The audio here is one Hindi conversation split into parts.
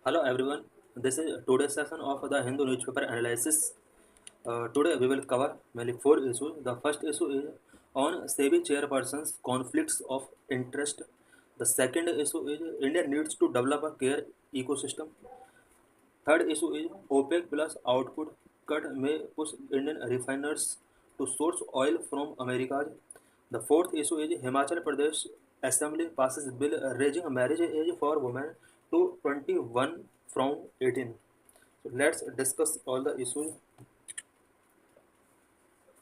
Hello everyone, this is today's session of the Hindu newspaper analysis. Today we will cover mainly four issues. The first issue is on SEBI chairperson's conflicts of interest. The second issue is India needs to develop a care ecosystem. Third issue is OPEC plus output cut may push Indian refiners to source oil from America. The fourth issue is Himachal Pradesh Assembly passes bill raising marriage age for women to 21 from 18. So let's discuss all the issues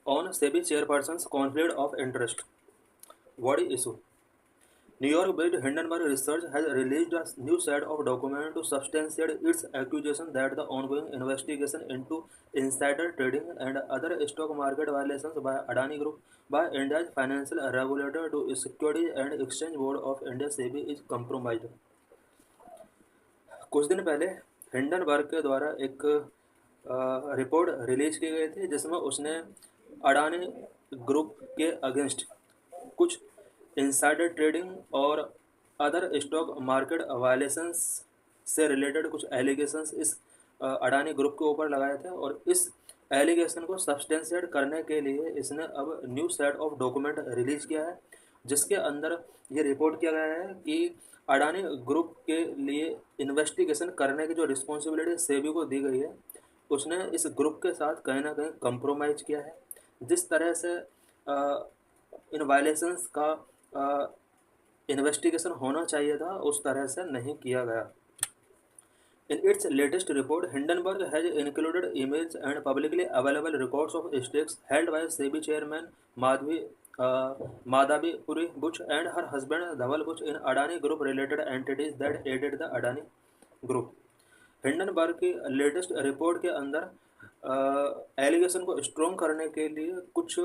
on SEBI chairperson's conflict of interest. What is issue? New York-based Hindenburg Research has released a new set of documents to substantiate its accusation that the ongoing investigation into insider trading and other stock market violations by Adani Group by India's financial regulator to Securities and Exchange Board of India (SEBI) is compromised. कुछ दिन पहले हिंडनबर्ग के द्वारा एक रिपोर्ट रिलीज की गई थी जिसमें उसने अडानी ग्रुप के अगेंस्ट कुछ इनसाइडर ट्रेडिंग और अदर स्टॉक मार्केट वायलेशंस से रिलेटेड कुछ एलिगेशंस इस अडानी ग्रुप के ऊपर लगाए थे और इस एलिगेशन को सब्सटेंशिएट करने के लिए इसने अब new set of document release किया है जिसके अंदर ये रिपोर्ट किया गया है कि अडानी ग्रुप के लिए इन्वेस्टिगेशन करने की जो रिस्पॉन्सिबिलिटी सेबी को दी गई है उसने इस ग्रुप के साथ कहीं ना कहीं कंप्रोमाइज़ किया है। जिस तरह से इन वायलेशंस का इन्वेस्टिगेशन होना चाहिए था उस तरह से नहीं किया गया। In its latest report, Hindenburg has included emails and publicly available records of stakes held by SEBI chairman Madhavi Puri Buch and her husband Dhaval Buch in Adani Group related entities that aided the Adani Group. Hindenburg की लेटेस्ट रिपोर्ट के अंदर एलिगेशन को स्ट्रॉन्ग करने के लिए कुछ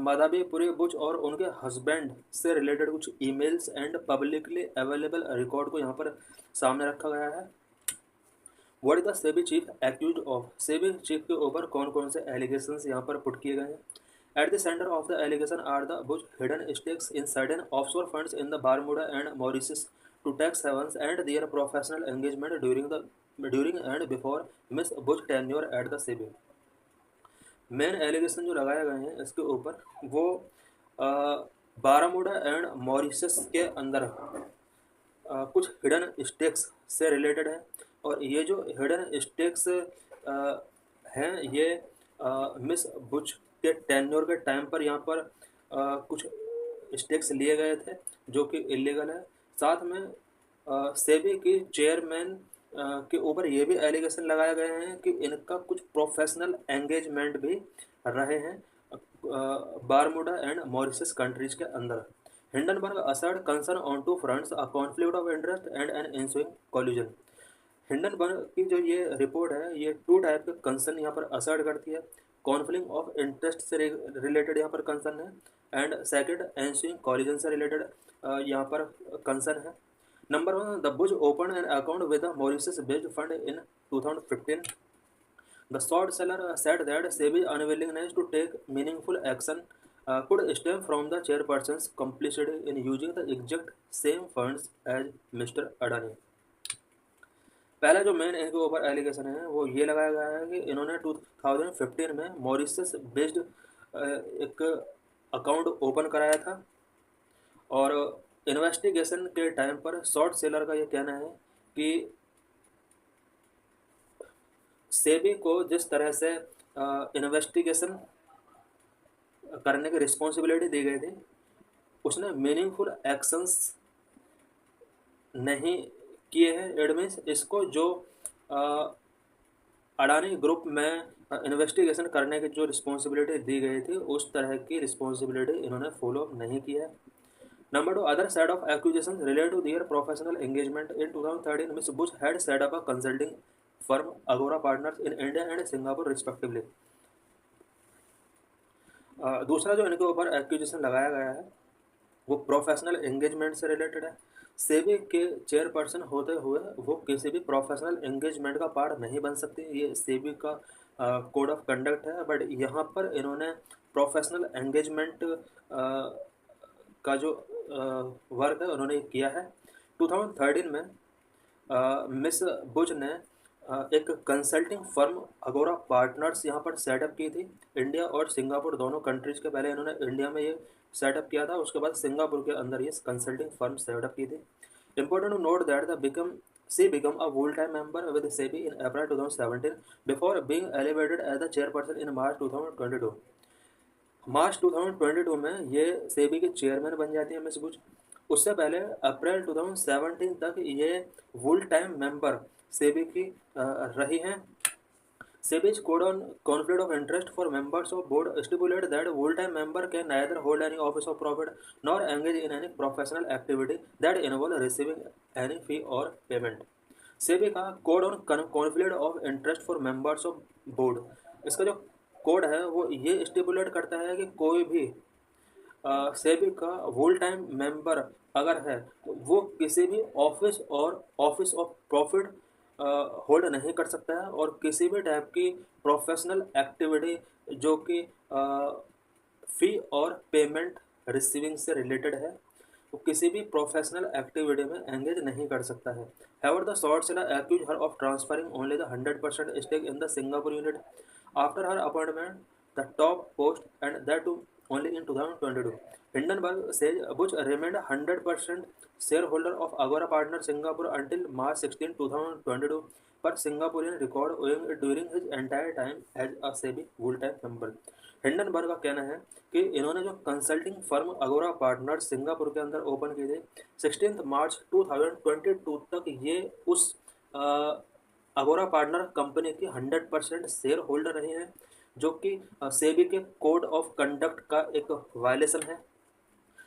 माधवी पुरी बुच और उनके हस्बैंड से रिलेटेड कुछ emails and publicly available record को यहाँ पर सामने रखा गया है। What is the SEBI chief accuse of? SEBI chief के ऊपर कौन कौन से एलिगेशंस यहाँ पर पुट किए गए हैं? At the centre of the allegation are the Buch hidden stakes in certain offshore funds in the Bermuda and Mauritius to tax havens and their professional engagement during and before Miss Bush tenure at the SEBI। Main allegation जो लगाए गए हैं इसके ऊपर वो बारामूडा एंड मॉरिशस के अंदर कुछ हिडन स्टेक्स से रिलेटेड है और ये जो हिडन स्टेक्स हैं ये मिस बुच के टेन्योर के टाइम पर यहाँ पर कुछ स्टेक्स लिए गए थे जो कि इलीगल है। साथ में सेबी की चेयरमैन के ऊपर ये भी एलिगेशन लगाए गए हैं कि इनका कुछ प्रोफेशनल एंगेजमेंट भी रहे हैं बारमूडा एंड मॉरिशस कंट्रीज के अंदर। Hindenburg assert concern on two fronts a conflict of interest and an ensuing collusion. Hindenburg की जो ये रिपोर्ट है ये टू टाइप के कंसर्न यहाँ पर असर्ट करती है। कॉन्फ्लिक्ट ऑफ इंटरेस्ट से रिलेटेड यहाँ पर कंसर्न है एंड सेकंड एंसुइंग कॉल्यूजन से रिलेटेड यहाँ पर कंसर्न है। Number one, the Bush opened an account with the Mauritius-based fund in 2015. The short seller said that SEBI's unwillingness to take meaningful action could stem from the chairperson's complicity in using the exact same funds as Mr. Adani. पहला जो मेन इनके ऊपर एलिगेशन है वो ये लगाया गया है कि इन्होंने 2015 में मॉरिशस बेस्ड एक अकाउंट ओपन कराया था और इन्वेस्टिगेशन के टाइम पर शॉर्ट सेलर का ये कहना है कि सेबी को जिस तरह से इन्वेस्टिगेशन करने की रिस्पॉन्सिबिलिटी दी गई थी उसने मीनिंगफुल एक्शंस नहीं किए हैं। इट मीन्स इसको जो अडानी ग्रुप में इन्वेस्टिगेशन करने की जो रिस्पॉन्सिबिलिटी दी गई थी उस तरह की रिस्पॉन्सिबिलिटी इन्होंने फॉलो नहीं किया है। Number two, other side of accusations relate to their professional engagement. In 2013, Ms. Bush had set up a consulting firm, Agora Partners, in India and Singapore, respectively. दूसरा जो इनके ऊपर एक्यूजेशन लगाया गया है वो प्रोफेशनल एंगेजमेंट से रिलेटेड है। सेबी के चेयरपर्सन होते हुए वो किसी भी प्रोफेशनल एंगेजमेंट का पार्ट नहीं बन सकती, ये सेबी का कोड ऑफ कंडक्ट है। बट यहाँ पर इन्होंने प्रोफेशनल एंगेजमेंट का जो वर्क है उन्होंने किया है। 2013 में मिस बुच ने एक कंसल्टिंग फर्म अगोरा पार्टनर्स यहाँ पर सेटअप की थी। इंडिया और सिंगापुर दोनों कंट्रीज के पहले इन्होंने इंडिया में ये सेटअप किया था, उसके बाद सिंगापुर के अंदर ये कंसल्टिंग फर्म सेटअप की थी। Important to note that she became a full-time member with SEBI in April 2017 before being elevated as the chairperson in March 2022। मार्च 2022 में ये सेबी के चेयरमैन बन जाती है मिस बुच। उससे पहले अप्रैल 2017 तक ये फुल टाइम मेंबर सेबी की रही हैं। SEBI's code on conflict of interest for members of board stipulate that full-time member can neither hold any office of profit nor engage in any professional activity that involve receiving any fee or payment। SEBI का code on conflict of interest for members of board, इसका जो कोड है वो ये स्टिपुलेट करता है कि कोई भी सेबी का फुल टाइम मेंबर अगर है तो वो किसी भी ऑफिस ऑफ प्रॉफिट होल्ड नहीं कर सकता है और किसी भी टाइप की प्रोफेशनल एक्टिविटी जो कि फी और पेमेंट रिसीविंग से रिलेटेड है वो किसी भी प्रोफेशनल एक्टिविटी में एंगेज नहीं कर सकता है। However, the short seller accused her of transferring only the 100% stake in the Singapore unit after her appointment the top post, and that too only in 2022। Hindenburg says Bush remained 100% shareholder of Agora Partners Singapore until March 16, 2022, per Singaporean record owing it during his entire time as a SEBI full-time member। Hindenburg का कहना है कि इन्होंने जो कंसल्टिंग फर्म अगोरा पार्टनर्स सिंगापुर के अंदर ओपन की थी 16 मार्च 2022 तक ये उस अगोरा पार्टनर कंपनी की 100% शेयर होल्डर रहे हैं, जो कि सेबी के कोड ऑफ कंडक्ट का एक वायलेशन है।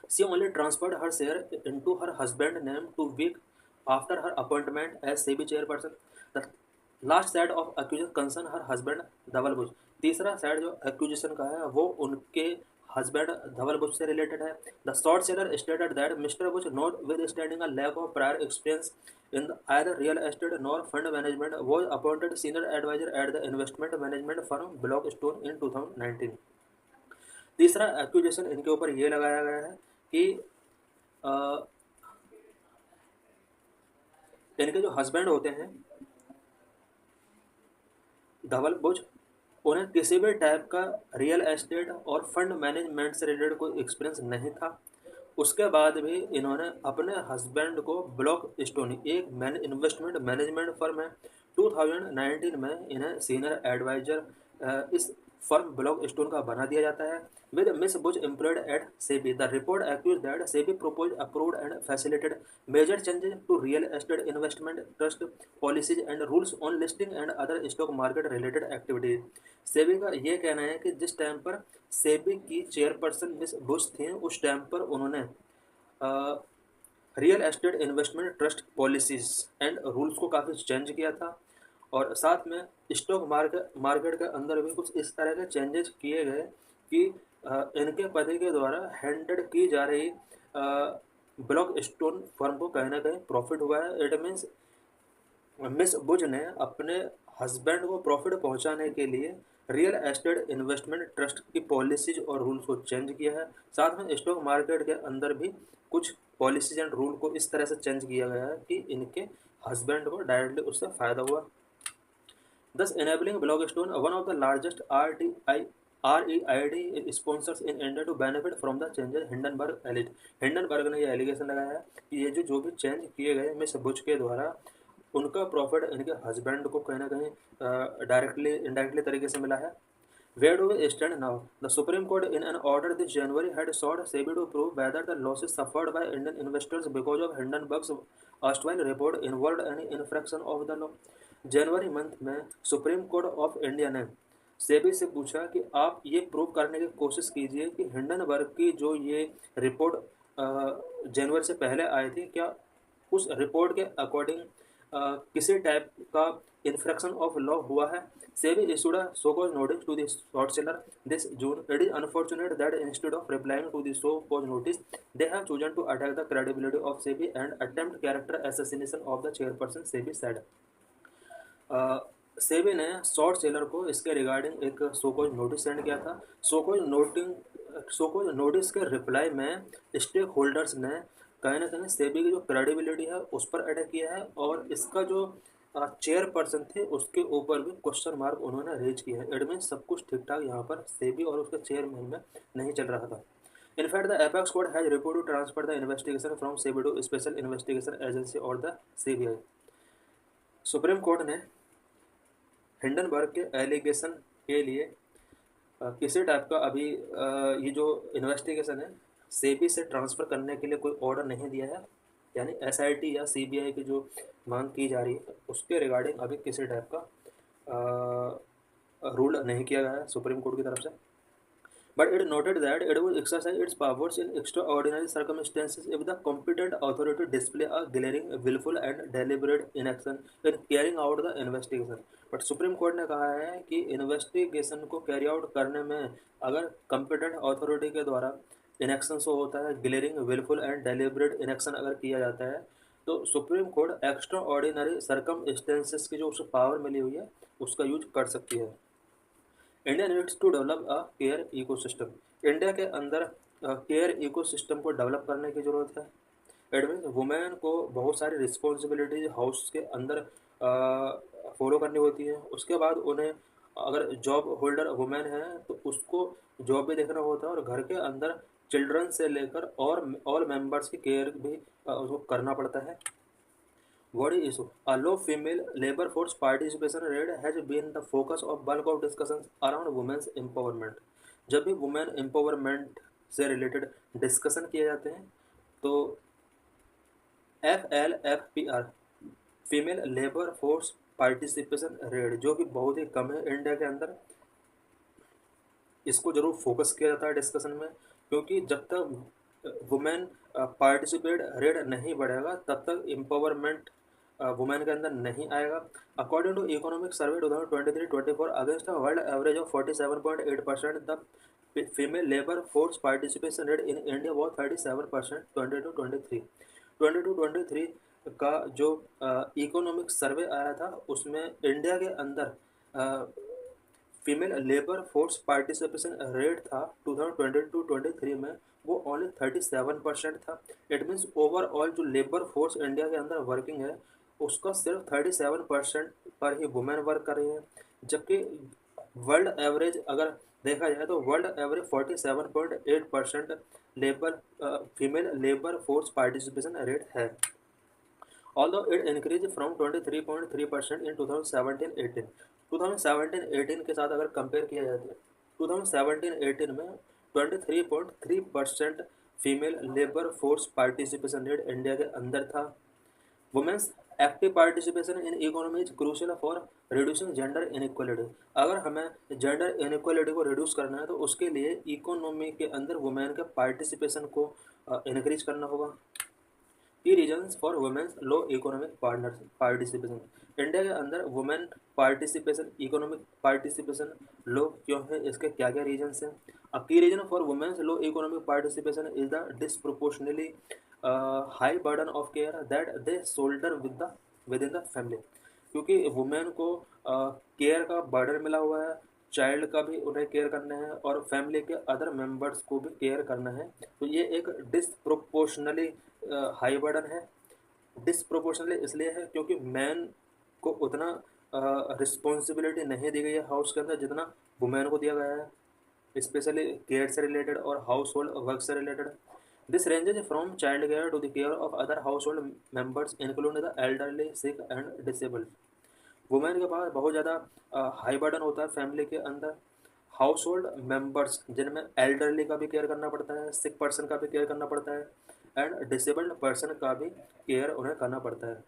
She only transferred her share into her husband's name 2 weeks after her appointment as SEBI chairperson। The last side of accusation concern her husband Dhaval Buch. तीसरा साइड जो एक्यूजेशन का है वो उनके हस्बैंड धवल बुश से रिलेटेड है। The short seller stated that mister Buch notwithstanding a lack of prior experience in either real estate nor fund management was appointed senior advisor at the investment management firm Blackstone in 2019। तीसरा एक्यूजेशन इनके ऊपर ये लगाया गया है कि इनके जो हस्बैंड होते हैं धवल बुश, उन्हें किसी भी टाइप का रियल एस्टेट और फंड मैनेजमेंट से रिलेटेड कोई एक्सपीरियंस नहीं था। उसके बाद भी इन्होंने अपने हस्बैंड को ब्लॉक स्टोन एक इन्वेस्टमेंट मैनेजमेंट फर्म है 2019 में इन्हें सीनियर एडवाइजर इस फर्म ब्लॉक स्टोन का बना दिया जाता है। With Miss Buch employed at SEBI the report accuse that SEBI proposed approved and facilitated major changes to real estate investment trust policies and rules on listing and other stock market related activities। SEBI का ये कहना है कि जिस टाइम पर सेबी की चेयरपर्सन मिस बुश थी उस टाइम पर उन्होंने real estate investment trust policies and rules को काफ़ी चेंज किया था और साथ में स्टॉक मार्केट के अंदर भी कुछ इस तरह के चेंजेस किए गए कि इनके पति के द्वारा हैंडल की जा रही ब्लॉक स्टोन फर्म को कहीं ना कहीं प्रॉफिट हुआ है। इट मीन्स मिस बुश ने अपने हस्बैंड को प्रॉफिट पहुंचाने के लिए रियल एस्टेट इन्वेस्टमेंट ट्रस्ट की पॉलिसीज और रूल्स को चेंज किया है। साथ में स्टॉक मार्केट के अंदर भी कुछ पॉलिसीज एंड रूल को इस तरह से चेंज किया गया है कि इनके हस्बैंड को डायरेक्टली उससे फ़ायदा हुआ। Thus enabling Blockstone, one of the largest REID sponsors in India, to benefit from the changes Hindenburg alleged। Hindenburg ने यह एलिगेशन लगाया है कि ये जो भी चेंज किए गए मिस बुश के द्वारा उनका प्रॉफिट इनके हस्बैंड को कहीं ना कहीं डायरेक्टली इनडायरेक्टली तरीके से मिला है। Where do we stand now? The Supreme Court in an order this January had sought SEBI to prove whether the losses suffered by Indian investors because of Hindenburg's erstwhile report involved any infraction of the law। January month में सुप्रीम कोर्ट ऑफ इंडिया ने सेबी से पूछा कि आप ये प्रूव करने की कोशिश कीजिए कि हिंडनबर्ग की जो ये रिपोर्ट जनवरी से पहले आई थी क्या उस रिपोर्ट के अकॉर्डिंग किसी टाइप का इन्फ्रैक्शन ऑफ लॉ हुआ है। SEBI issued a so-called notice to the short seller this June। It is unfortunate that instead of replying to the so-called notice, they have chosen to attack the credibility of SEBI and attempt character assassination of the chairperson, SEBI said। SEBI ने शॉर्ट सेलर को इसके रिगार्डिंग एक सोकोज नोटिस सेंड किया था। सोकोज नोटिस के रिप्लाई में स्टेक होल्डर्स ने कहीं ना कहीं सेबी की जो क्रेडिबिलिटी है उस पर अटैक किया है, और इसका जो चेयरपर्सन थे उसके ऊपर भी क्वेश्चन मार्क उन्होंने रेज किया है। इट मीन सब कुछ ठीक ठाक यहाँ पर सेबी और उसके चेयरमैन में नहीं चल रहा था। In fact the apex court has report to transfer the investigation from SEBI to special investigation agency और द सीबीआई। सुप्रीम कोर्ट ने हिंडनबर्ग के एलिगेशन के लिए किसी टाइप का अभी ये जो इन्वेस्टिगेशन है सेबी से ट्रांसफ़र करने के लिए कोई ऑर्डर नहीं दिया है, यानी एसआईटी या सीबीआई की जो मांग की जा रही है उसके रिगार्डिंग अभी किसी टाइप का रूल नहीं किया गया है सुप्रीम कोर्ट की तरफ से। But it noted that it would exercise its powers in extraordinary circumstances if the competent authority display a glaring, willful and deliberate inaction in carrying out the investigation. But Supreme Court ने कहा है कि इन्वेस्टिगेशन को कैरी आउट करने में अगर competent authority के द्वारा इनेक्शन शो होता है, glaring, wilful and deliberate inaction अगर किया जाता है, तो Supreme Court extraordinary circumstances की जो उसे पावर मिली हुई है उसका यूज कर सकती है। India needs to develop a care ecosystem. India के अंदर केयर इकोसिस्टम को डेवलप करने की ज़रूरत है। इट मीन्स वुमेन को बहुत सारी रिस्पॉन्सिबिलिटीज हाउस के अंदर फॉलो करनी होती है। उसके बाद उन्हें अगर जॉब होल्डर वुमेन है तो उसको जॉब भी देखना होता है, और घर के अंदर चिल्ड्रन से लेकर और ऑल मेंबर्स की केयर भी उसको करना पड़ता है। What is issue? A low female labor force participation rate has been the focus of bulk of discussions around women's empowerment. जब भी वुमेन एम्पावरमेंट से रिलेटेड डिस्कशन किए जाते हैं तो FLFPR female labour force participation rate जो कि बहुत ही कम है इंडिया के अंदर, इसको जरूर फोकस किया जाता है डिस्कशन में, क्योंकि जब तक वुमेन पार्टिसिपेट रेट नहीं बढ़ेगा तब तक एम्पावरमेंट वुमेन के अंदर नहीं आएगा। According to economic survey 2023-24 against a world average of 47.8%, the female labour force participation rate in India was 37% 22-23 का जो इकोनॉमिक सर्वे आया था उसमें इंडिया के अंदर female labour force participation rate था 2022-23 में वो ओनली 37% था। इट मीन्स ओवरऑल जो लेबर फोर्स इंडिया के अंदर वर्किंग है उसका सिर्फ 37% पर ही वुमेन वर्क कर रही है, जबकि वर्ल्ड एवरेज अगर देखा जाए तो world average 47.8% labour female labour force participation rate है। Although it increased from 23.3% in 2017-18, 2017-18 के साथ अगर कंपेयर किया जाए तो 2017-18 में 23.3% female labour force participation rate India के अंदर था। Women's active participation in economy is crucial for reducing gender inequality. अगर हमें जेंडर इनइक्वालिटी को रिड्यूस करना है तो उसके लिए इकोनॉमी के अंदर वुमेन के पार्टिसिपेशन को इंक्रीज करना होगा। Key reasons for women's low economic participation. India के अंदर women participation economic participation low क्यों है, इसके क्या क्या रीजन्स हैं। A key reason for women's low economic participation is the disproportionately high burden of care that they shoulder within the family. क्योंकि वुमेन को केयर का बर्डन मिला हुआ है, चाइल्ड का भी उन्हें केयर करना है और फैमिली के अदर मेंबर्स को भी केयर करना है, तो ये एक डिसप्रोपोर्शनली हाई बर्डन है। डिसप्रोपोर्शनली इसलिए है क्योंकि मैन को उतना रिस्पॉन्सिबिलिटी नहीं दी गई है हाउस के अंदर जितना वुमेन को दिया गया है, स्पेशली केयर से रिलेटेड और हाउस होल्ड वर्क से related. This ranges from child care to the care of other household members including the elderly, sick and disabled. Women के पास बहुत ज़्यादा हाई बर्डन होता है फैमिली के अंदर। हाउस होल्ड मेम्बर्स जिनमें एल्डरली का भी केयर करना पड़ता है, सिक पर्सन का भी केयर करना पड़ता है एंड डिसेबल्ड पर्सन का भी केयर उन्हें करना पड़ता है।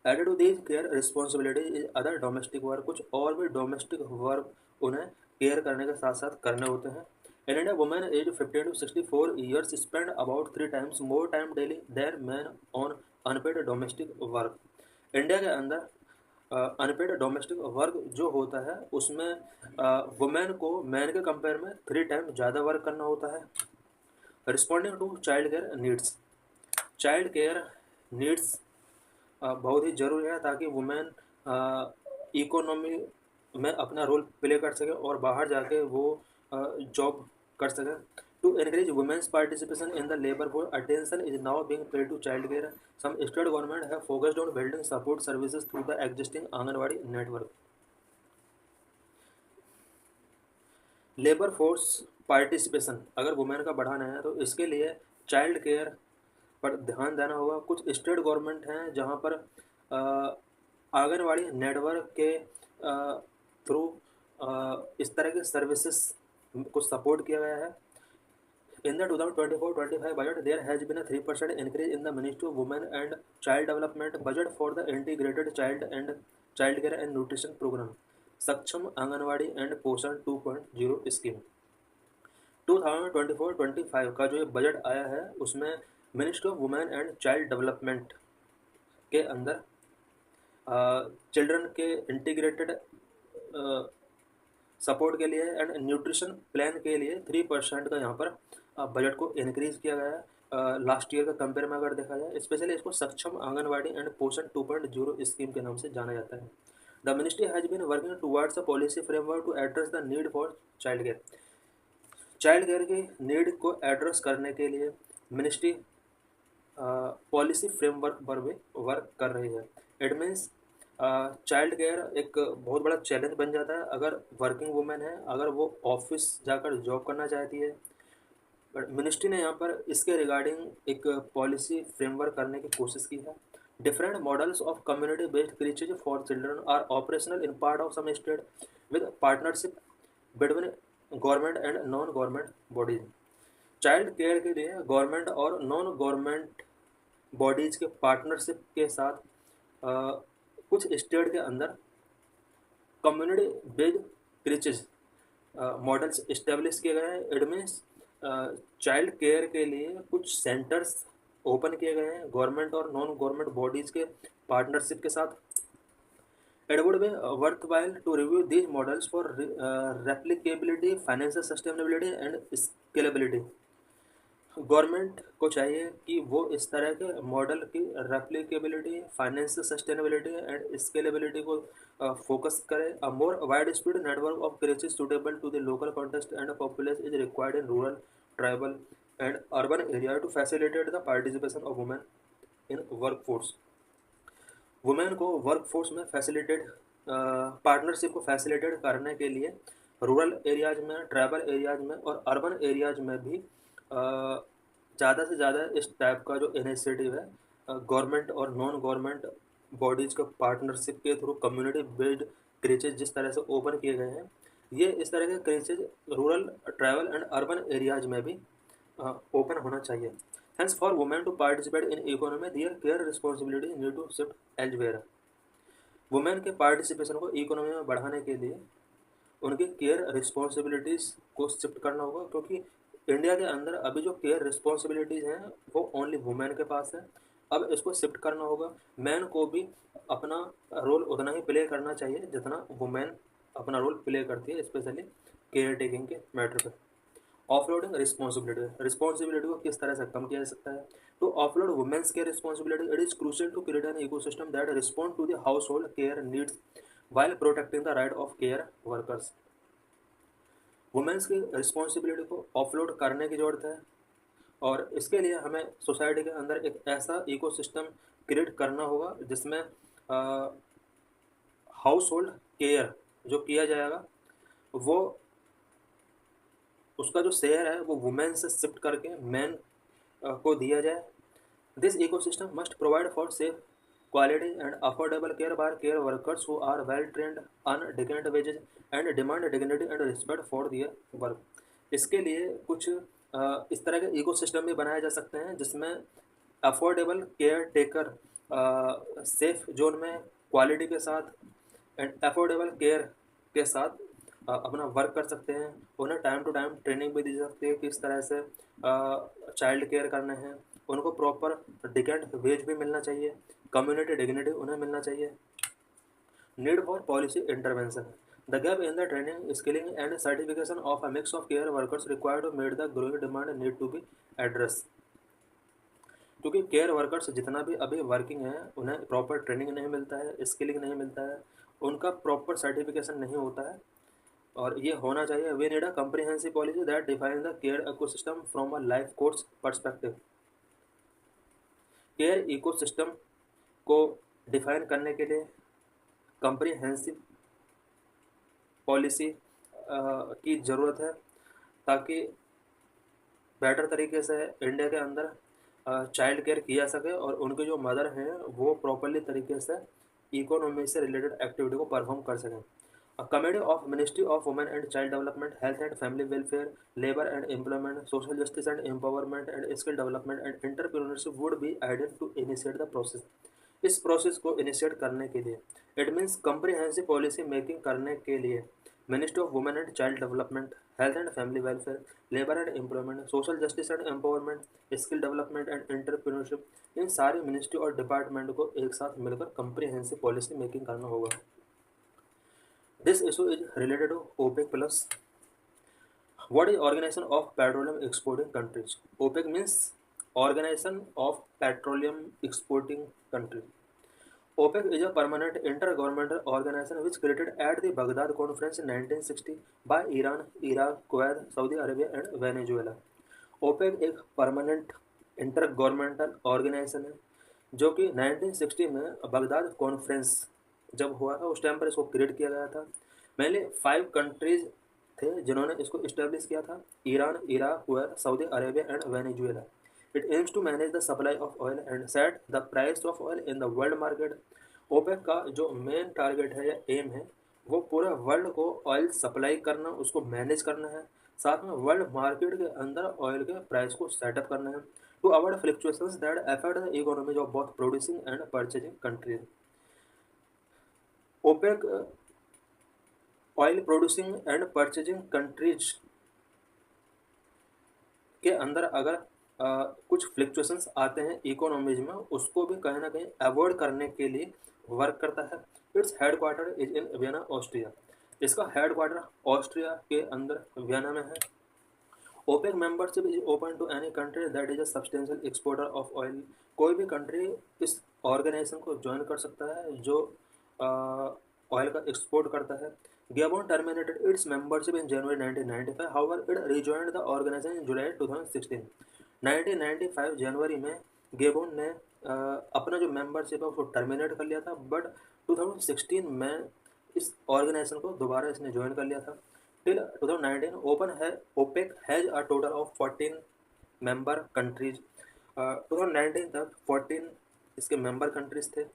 Added to these care responsibility is other domestic work, कुछ और भी डोमेस्टिक वर्क उन्हें केयर करने के साथ साथ करने होते हैं। In India women age 15 to 64 years spend about 3 times more time daily than man on unpaid domestic work. India के अंदर अनपेड डोमेस्टिक वर्क जो होता है उसमें वुमेन को मैन के कंपेयर में 3 times ज़्यादा वर्क करना होता है। Responding to child care needs. Child care needs बहुत ही ज़रूरी है ताकि वुमेन इकोनॉमी में अपना रोल प्ले कर सके और बाहर जाके वो जॉब कर सके। To encourage women's participation in the labor force, attention is now being paid to child care. Some state government have focused on building support services through the existing Anganwadi network. Labour force participation अगर वुमेन का बढ़ाना है तो इसके लिए चाइल्ड केयर पर ध्यान देना होगा। कुछ स्टेट गवर्नमेंट हैं जहां पर आंगनवाड़ी नेटवर्क के थ्रू इस तरह के सर्विसेज को सपोर्ट किया गया है। In the 2024-25 budget, there has been a 3% increase in the Ministry of Women and Child Development budget for the Integrated Child Care and Nutrition Program, Saksham Anganwadi and Poshan 2.0 scheme। 2024-25 का जो ये बजट आया है उसमें ministry of women and child development के अंदर चिल्ड्रन के इंटीग्रेटेड सपोर्ट के लिए एंड न्यूट्रिशन प्लान के लिए 3% का यहाँ पर बजट को इंक्रीज किया गया है लास्ट ईयर का कंपेयर में अगर देखा जाए। स्पेशली इसको सक्षम आंगनवाड़ी एंड पोषण 2.0 स्कीम के नाम से जाना जाता है। The ministry has been working towards a policy framework to address the need for child care. Child care की नीड को एड्रेस करने के लिए मिनिस्ट्री पॉलिसी फ्रेमवर्क पर भी वर्क कर रही है। इट मीन्स चाइल्ड केयर एक बहुत बड़ा चैलेंज बन जाता है अगर वर्किंग वुमेन है, अगर वो ऑफिस जाकर जॉब करना चाहती है। बट मिनिस्ट्री ने यहाँ पर इसके रिगार्डिंग एक पॉलिसी फ्रेमवर्क करने की कोशिश की है। Different models of community based creches for children are operational in part of some state with partnership between government and non government bodies. Child care के लिए गवर्नमेंट और नॉन गवर्नमेंट बॉडीज के पार्टनरशिप के साथ कुछ स्टेट के अंदर community based creches models establish किए गए हैं। इट मीन्स चाइल्ड केयर के लिए कुछ सेंटर्स ओपन किए गए हैं गवर्नमेंट और नॉन गवर्नमेंट बॉडीज़ के पार्टनरशिप के साथ। It would be worthwhile to review these models for replicability, financial sustainability and scalability. Government को चाहिए कि वो इस तरह के मॉडल की replicability, financial sustainability and scalability को फोकस करे। A more wide spread network of creches suitable to the local context and population is required in rural, tribal and urban area to facilitate the participation of women in work force. Women को वर्क फोर्स में फैसिलिटेट पार्टनरशिप को फैसिलिटेट करने के लिए रूरल एरियाज में, ट्राइबल एरियाज में और अर्बन एरियाज में भी ज़्यादा से ज़्यादा इस टाइप का जो इनिशिएटिव है गवर्नमेंट और नॉन गवर्नमेंट बॉडीज़ के पार्टनरशिप के थ्रू कम्युनिटी बेस्ड क्रेचेज जिस तरह से ओपन किए गए हैं, ये इस तरह के creches rural, tribal and urban areas में भी ओपन होना चाहिए। Hence, for women to participate in economy, their care responsibility need to shift elsewhere। Women के पार्टिसिपेशन को इकोनॉमी में बढ़ाने के लिए उनके केयर रिस्पॉन्सिबिलिटीज़ को शिफ्ट करना होगा, क्योंकि इंडिया के अंदर अभी जो केयर रिस्पॉन्सिबिलिटीज़ हैं वो ओनली वुमेन के पास है। अब इसको शिफ्ट करना होगा। मैन को भी अपना रोल उतना ही प्ले करना चाहिए जितना वुमेन अपना रोल प्ले करती है, स्पेशली केयर टेकिंग के मैटर पर। ऑफलोडिंग रिस्पॉन्सिबिलिटी को किस तरह से कम किया जा सकता है? To offload women's care responsibility, it is crucial to create an ecosystem that respond to the household care needs while protecting the right of care workers। Women's की रिस्पॉन्सिबिलिटी को ऑफलोड करने की ज़रूरत है और इसके लिए हमें सोसाइटी के अंदर एक ऐसा इकोसिस्टम क्रिएट करना होगा जिसमें हाउस होल्ड केयर जो किया जाएगा वो उसका जो शेयर है वो वुमेन से शिफ्ट करके मैन को दिया जाए। This ecosystem must provide for safe quality and affordable care by care workers who are well trained, earn decent wages and demand dignity and respect for their work। इसके लिए कुछ इस तरह के इकोसिस्टम भी बनाए जा सकते हैं जिसमें affordable care taker safe zone में क्वालिटी के साथ एंड अफोर्डेबल केयर के साथ अपना वर्क कर सकते हैं। उन्हें टाइम टू टाइम ट्रेनिंग भी दी जा सकती है किस तरह से चाइल्ड केयर करना है। उनको प्रॉपर डिसेंट वेज भी मिलना चाहिए, कम्युनिटी डिग्निटी उन्हें मिलना चाहिए। Need for policy intervention, the gap in the training, skilling and certification of a mix of care workers required to meet the growing demand need to be address. क्योंकि केयर वर्कर्स जितना भी अभी वर्किंग है उन्हें प्रॉपर ट्रेनिंग नहीं मिलता है, स्किलिंग नहीं मिलता है, उनका प्रॉपर सर्टिफिकेशन नहीं होता है, और ये होना चाहिए, we need a comprehensive policy that define the care ecosystem from a life course perspective. Care ecosystem को डिफाइन करने के लिए कम्प्रिहेंसिव पॉलिसी की ज़रूरत है, ताकि बेटर तरीके से इंडिया के अंदर चाइल्ड केयर किया जा सके और उनके जो मदर हैं वो प्रॉपरली तरीके से इकोनॉमी से रिलेटेड एक्टिविटी को परफॉर्म कर सकें। A committee of Ministry of Women and Child Development, Health and Family Welfare, Labor and Employment, Social Justice and Empowerment and Skill Development and Entrepreneurship would be added to initiate the process. इस प्रोसेस को इनिशिएट करने के लिए, it means comprehensive policy making करने के लिए, ministry of women and child development, health and family welfare, labour and employment, social justice and empowerment, skill development and entrepreneurship, इन सारी मिनिस्ट्री और डिपार्टमेंट को एक साथ मिलकर कम्प्रिहेंसिव पॉलिसी मेकिंग करना होगा। This issue is related to OPEC plus. What is Organization of Petroleum Exporting Countries? OPEC means Organization of Petroleum Exporting Countries. OPEC is a permanent intergovernmental organization which created at the Baghdad Conference in 1960 by Iran, Iraq, Kuwait, Saudi Arabia and Venezuela. OPEC एक परमानेंट इंटर गवर्नमेंटल ऑर्गेनाइजेशन है जो कि 1960 में बगदाद कॉन्फ्रेंस जब हुआ था उस टाइम पर इसको क्रिएट किया गया था। मेनली 5 कंट्रीज थे जिन्होंने इसको इस्टेब्लिश किया था: Iran, Iraq, Kuwait, Saudi Arabia and Venezuela. It aims to manage the supply of oil and set the price of oil in the world market. OPEC का जो मेन टारगेट है या एम है वो पूरे वर्ल्ड को ऑयल सप्लाई करना, उसको मैनेज करना है, साथ में वर्ल्ड मार्केट के अंदर ऑयल के प्राइस को सेटअप करना है to avoid fluctuations that affect the economies of both producing and purchasing countries. OPEC oil producing and purchasing countries के अंदर अगर कुछ फ्लक्चुएशंस आते हैं इकोनॉमीज में, उसको भी कहीं ना कहीं अवॉइड करने के लिए वर्क करता है। Its headquarter is in Vienna, Austria. इसका हेडक्वार्टर ऑस्ट्रिया के अंदर वियना में है। OPEC membership is open to any country that is a substantial exporter of oil. कोई भी कंट्री इस ऑर्गेनाइजेशन को ज्वाइन कर सकता है जो ऑयल का एक्सपोर्ट करता है। Gabon terminated its membership in January 1995. However, it rejoined the organization in July 2016. 1995 जनवरी में गेबोन ने अपना जो मेंबरशिप है उसको टर्मिनेट कर लिया था, बट 2016 में इस ऑर्गेनाइजेशन को दोबारा इसने ज्वाइन कर लिया था। Till 2019 OPEC has a total of 14 member countries. 2019 तक 14 इसके मेंबर कंट्रीज थे: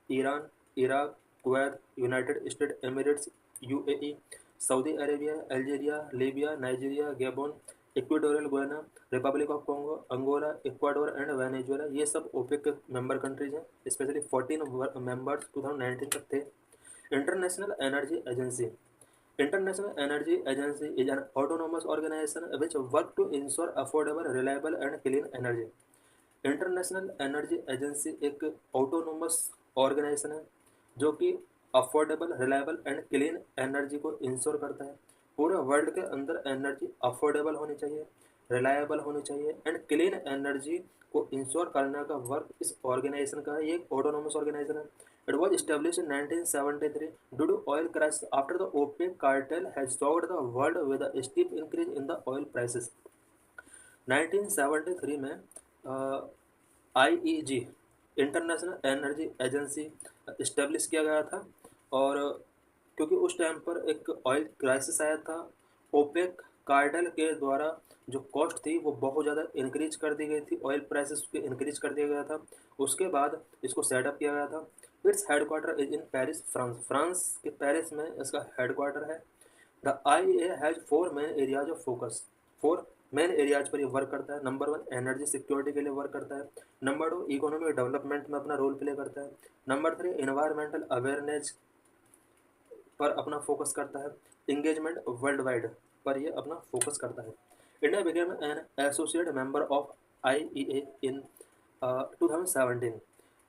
Iran, Iraq, Kuwait, United State Emirates, UAE, Saudi Arabia, Algeria, Libya, Nigeria, Gabon, Equatorial Guyana, Republic of Congo, Angola, Ecuador and Venezuela. ये सब ओपेक के मेंबर कंट्रीज हैं। स्पेशली 14 मेंबर्स 2019 तक थे। International energy agency. International Energy Agency is an autonomous organization which works to ensure affordable, reliable and clean energy. International energy agency एक ऑटोनोमस ऑर्गेनाइजेशन है जो कि affordable, reliable and clean energy को इंश्योर करता है। पूरे वर्ल्ड के अंदर एनर्जी अफोर्डेबल होनी चाहिए, रिलायबल होनी चाहिए एंड क्लीन एनर्जी को इंश्योर करने का वर्क इस ऑर्गेनाइजेशन का है। ये एक ऑटोनोमस ऑर्गेनाइजेशन है। It was established in 1973 due to oil crisis after the OPEC cartel had shocked the world with a steep increase in the oil prices. 1973 में IEG international energy agency establish किया गया था और क्योंकि उस टाइम पर एक ऑयल क्राइसिस आया था, ओपेक कार्टेल के द्वारा जो कॉस्ट थी वो बहुत ज़्यादा इंक्रीज कर दी गई थी, ऑयल प्राइसेस को इंक्रीज कर दिया गया था। उसके बाद इसको सेटअप किया गया था। It's headquarter is in Paris, France. France के पेरिस में इसका हेडक्वार्टर है। The IEA has 4 main areas of focus. 4 main areas पर ये वर्क करता है। नंबर 1 एनर्जी सिक्योरिटी के लिए वर्क करता है। नंबर 2 इकोनॉमिक डेवलपमेंट में अपना रोल प्ले करता है। नंबर 3 एनवायरमेंटल अवेयरनेस पर अपना फोकस करता है। इंगेजमेंट वर्ल्ड वाइड पर ये अपना फोकस करता है। India became an associate member of IEA इन 2017।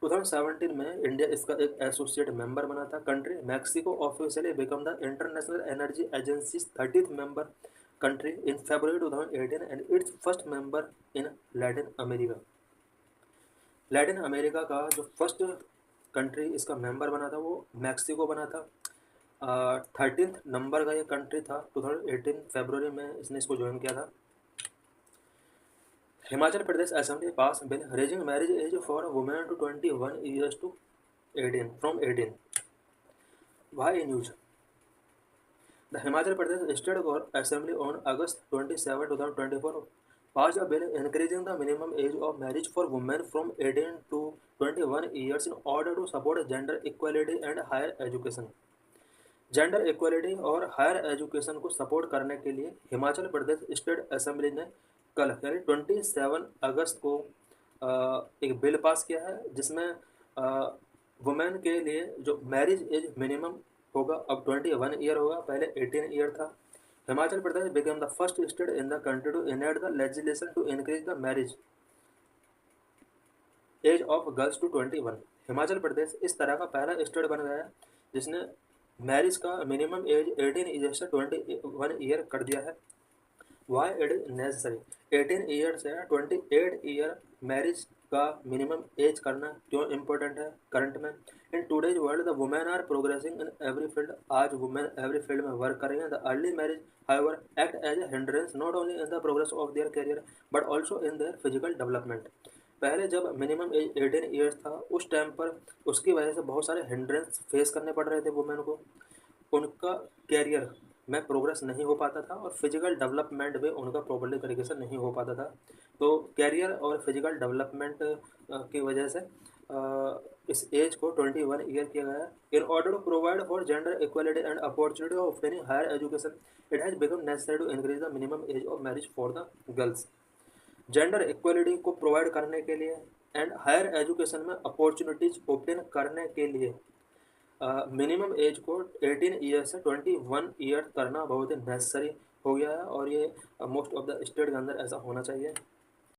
2017 में इंडिया इसका एक एसोसिएट मेंबर बना था। Country Mexico officially become the international energy agency 30th member country in February 2018 and its first member in Latin America. Latin America का जो फर्स्ट कंट्री इसका मेंबर बना था वो मैक्सिको बना था। 13th नंबर का ये कंट्री था। 2018 फरवरी में इसने इसको ज्वाइन किया था। Himachal Pradesh assembly pass bill raising marriage age for women to 21 years to 18 from 18। Y news. The Himachal Pradesh State Assembly on August 27, 2024 passed a bill increasing the minimum age of marriage for women from 18 to 21 years in order to support gender equality and higher education। Gender equality और हायर एजुकेशन को सपोर्ट करने के लिए हिमाचल प्रदेश स्टेट असेंबली ने कल यानी 27 अगस्त को एक बिल पास किया है, जिसमें वुमेन के लिए जो मैरिज एज मिनिमम होगा अब 21 ईयर होगा, पहले 18 ईयर था। Himachal Pradesh became the first state in the country to enact the legislation to increase the marriage age of girls to 21। Himachal Pradesh इस तरह का पहला स्टेट बन गया है जिसने मैरिज का मिनिमम एज 18 ईयर से 21 ईयर कर दिया है। Why it is necessary. 18 year से 28 ईयर मैरिज का मिनिमम एज करना क्यों इम्पोर्टेंट है करंट में। In today's world the women are progressing in every field. आज वुमेन एवरी फील्ड में वर्क कर रही हैं। The early marriage however act as a hindrance not only in the progress of their career but also in their physical development. पहले जब मिनिमम एज 18 ईयर्स था उस टाइम पर उसकी वजह से बहुत सारे हिंड्रेंस फेस करने पड़ रहे थे वुमेन को। उनका कैरियर में प्रोग्रेस नहीं हो पाता था और फिजिकल डेवलपमेंट भी उनका प्रॉपर्ली तरीके से नहीं हो पाता था। तो कैरियर और फिजिकल डेवलपमेंट की वजह से इस एज को 21 ईयर किया गया है। In order to provide for gender equality and opportunity of obtaining higher education it has become necessary to increase the minimum age of marriage for the girls. Gender equality को प्रोवाइड करने के लिए एंड हायर एजुकेशन में अपॉर्चुनिटीज ओपन करने के लिए मिनिमम एज को 18 ईयर से 21 ईयर करना बहुत ही नेसेसरी हो गया है और ये मोस्ट ऑफ द स्टेट के अंदर ऐसा होना चाहिए।